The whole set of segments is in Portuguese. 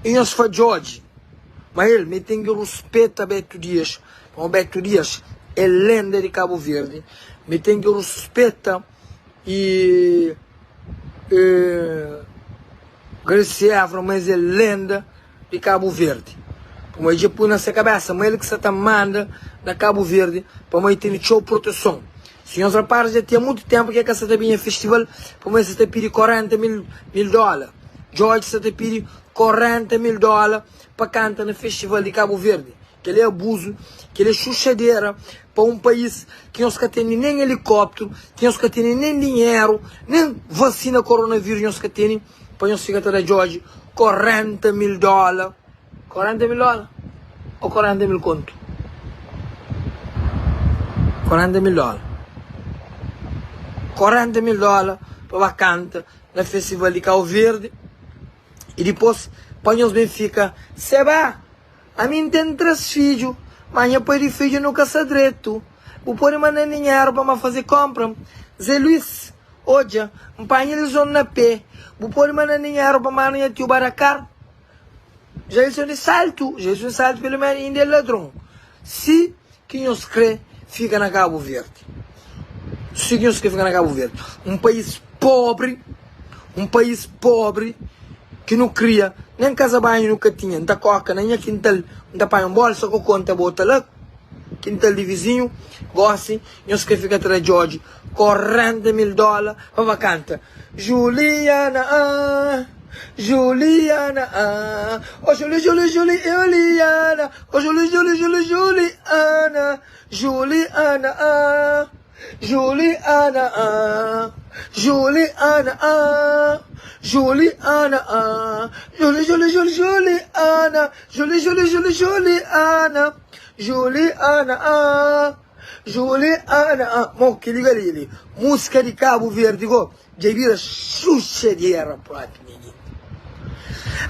E nós faz George. Mas ele me tem que respeitar Beto Dias. O Beto Dias é lenda de Cabo Verde. Me tem que respeitar e Gracia Afro, mas é lenda de Cabo Verde. Para mim, põe na sua cabeça, mas ele que se está manda da Cabo Verde, para mim, tem show proteção. Se nós rapazes já tem muito tempo que essa também é festival, para mim, você está pedindo 40 mil dólares. George você está pedindo 40 mil dólares para cantar no festival de Cabo Verde. Que ele é abuso, que ele é chuchadeira para um país que nós não temos nem helicóptero, que nós não temos nem dinheiro, nem vacina coronavírus nós não temos, para nós ficar da George 40 mil dólares. 40 mil dólares? Ou 40 mil conto? 40 mil dólares. 40 mil dólares para cantar no festival de Cabo Verde. E depois, para nós Benfica, Seba, a mim tem 3 filhos, mas depois de filho nunca se direito. Vou pôr mandar dinheiro para fazer compra. Zé Luís, hoje, um painho de zona na pé. Vou pôr mandar dinheiro para mandar tio Baracar. Já são de salto pelo menos ainda é ladrão. Se quem nos crê, fica na Cabo Verde. Se quem nos crê, fica na Cabo Verde. Um país pobre, que não cria, nem casa banho nunca tinha, não coca, nem a quintal, não pai um bolsa com conta, bota lá, quintal de vizinho, gosta, nós que fica atrás de George, 40 mil dólares, para vacanta. Juliana, oh Juliana, oh Juliana, Juliana, mo que liga ali, música de Cabo Verde, já vira xuxa de era para ninguém.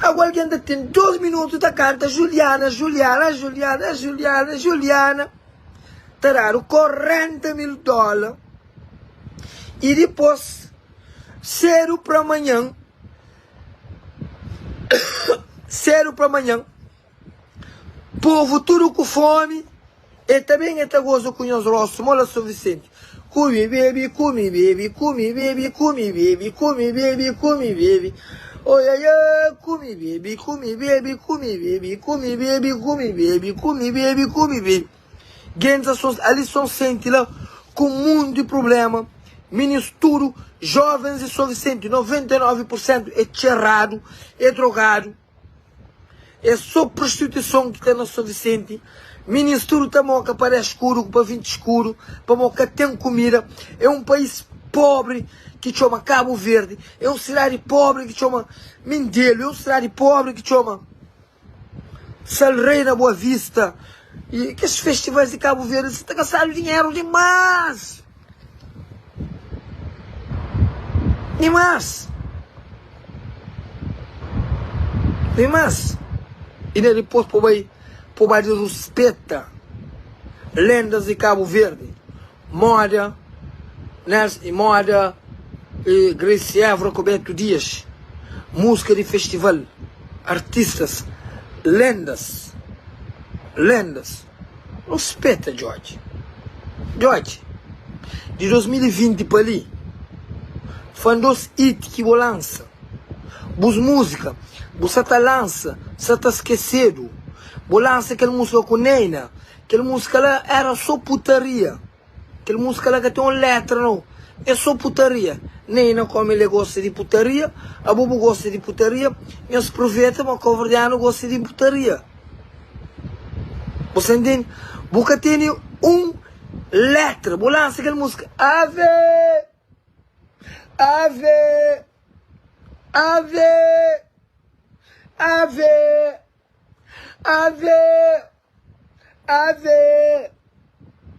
Agora que ainda tem 2 minutos da canta Juliana, tararam 40 mil dólares e depois, cedo para amanhã, povo tudo com fome, e também é gozo com os rostos, mola São Vicente. Come, baby. Oi, ai, come, baby. Ali são sente lá com muito problema. Ministro, jovens de São Vicente, 99% é cerrado, é drogado. É só prostituição que tem no São Vicente. Ministro também que parece escuro, para 20 escuro, para que tem comida. É um país pobre que chama Cabo Verde. É um cidade pobre que chama Mindelo. É um cidade pobre que chama Salrei na Boa Vista. E que esses festivais de Cabo Verde, você está gastando dinheiro demais. E depois por aí respeita lendas de Cabo Verde, moda, Gracia Afro, Beto Dias, música de festival, artistas, lendas, respeita George, de 2020 para ali, foi 2 hits que vou lançar, bus música, você tá lança, você tá esquecido. Vou lançar aquela música com Neina. Aquela música lá era só putaria. Aquela música lá que tem uma letra, não. É só putaria. Neina, como ele gosta de putaria, a Bubu gosta de putaria, e os profetas, mas o covardiano gosta de putaria. Você entende? Porque tem uma letra. Vou lançar aquela música. Ave.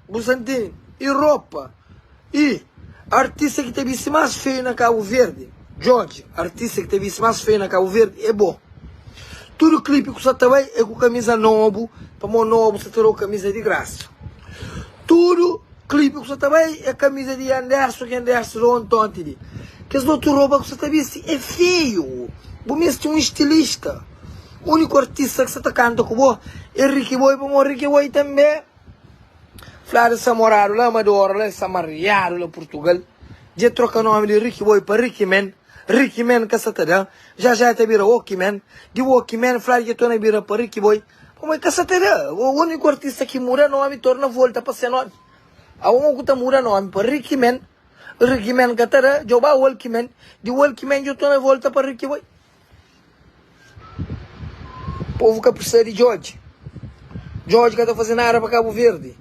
Você entende? E roupa. E artista que te visse mais feio na Cabo Verde, George, artista que te visse mais feio na Cabo Verde, é bom. Tudo clipe que você também é com camisa novo, para o novo você terá camisa de graça. Tudo clipe que você também é camisa de Anderson, que Anderson não entende. Que as outras roupas que você te visse é feio. Você é um estilista. O único artista que você tá canta com o é Ricky Boy, para o Ricky Boy também. Flávio Samoraro, lá Amador, lá Samariado, lá Portugal. Já troca o nome de Ricky Boy para Ricky Man. Ricky Man que você tá dando. Já te vira Walkie Man. De Walkie Man, Flávio já tá vira para Ricky Boy. Como é que você tá dando? O único artista que muda nome, torna volta para ser nome. A um que tá muda nome para Ricky Man. Ricky Man que tá dando, já vai Walkie Man. De Walkie Man já tá volta para Ricky Boy. O povo que precisa de George. George que está fazendo nada para Cabo Verde.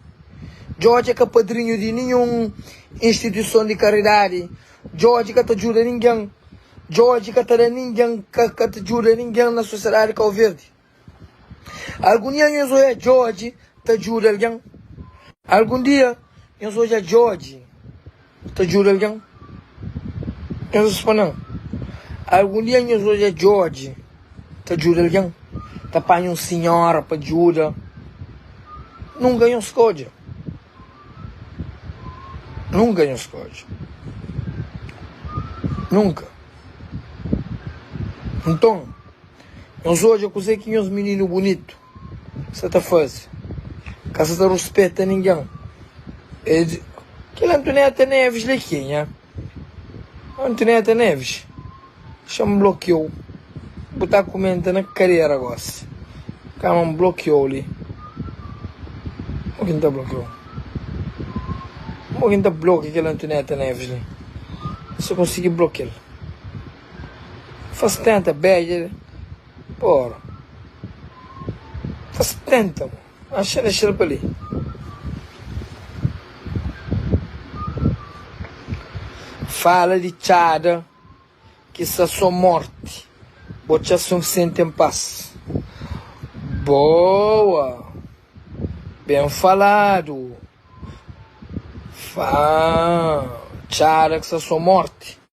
George é que é padrinho de nenhuma instituição de caridade. George que está ajuda ninguém. George que está ninguém que ajuda ninguém na sociedade de Cabo Verde. Algum dia eu sou George que ajuda alguém. Algum dia eu sou George que ajuda alguém. Eu sou não. Algum dia eu sou George que ajuda alguém. Tá para um senhor para ajuda. Não ganham escolha. Nunca ganham escolha. Nunca. Então, eu sou hoje, eu sei que os meninos bonitos. Você tá fazendo. Que você não respeita ninguém. Aquele Antonieta Neves daqui, né? Antonieta Neves. Chama bloqueou. Botar comenta na carreira agora. Calma, bloqueou ali. Quem tá bloqueou? Quem tá bloqueando aquela Antonieta Neves ali? Se eu conseguir bloquear. Faz tanta beijo. Porra. Faz tanta. Deixa ele para ali. Fala de Chada. Que isso é sua morte. Você se sente em paz. Boa. Bem falado. Chada que isso é sua morte.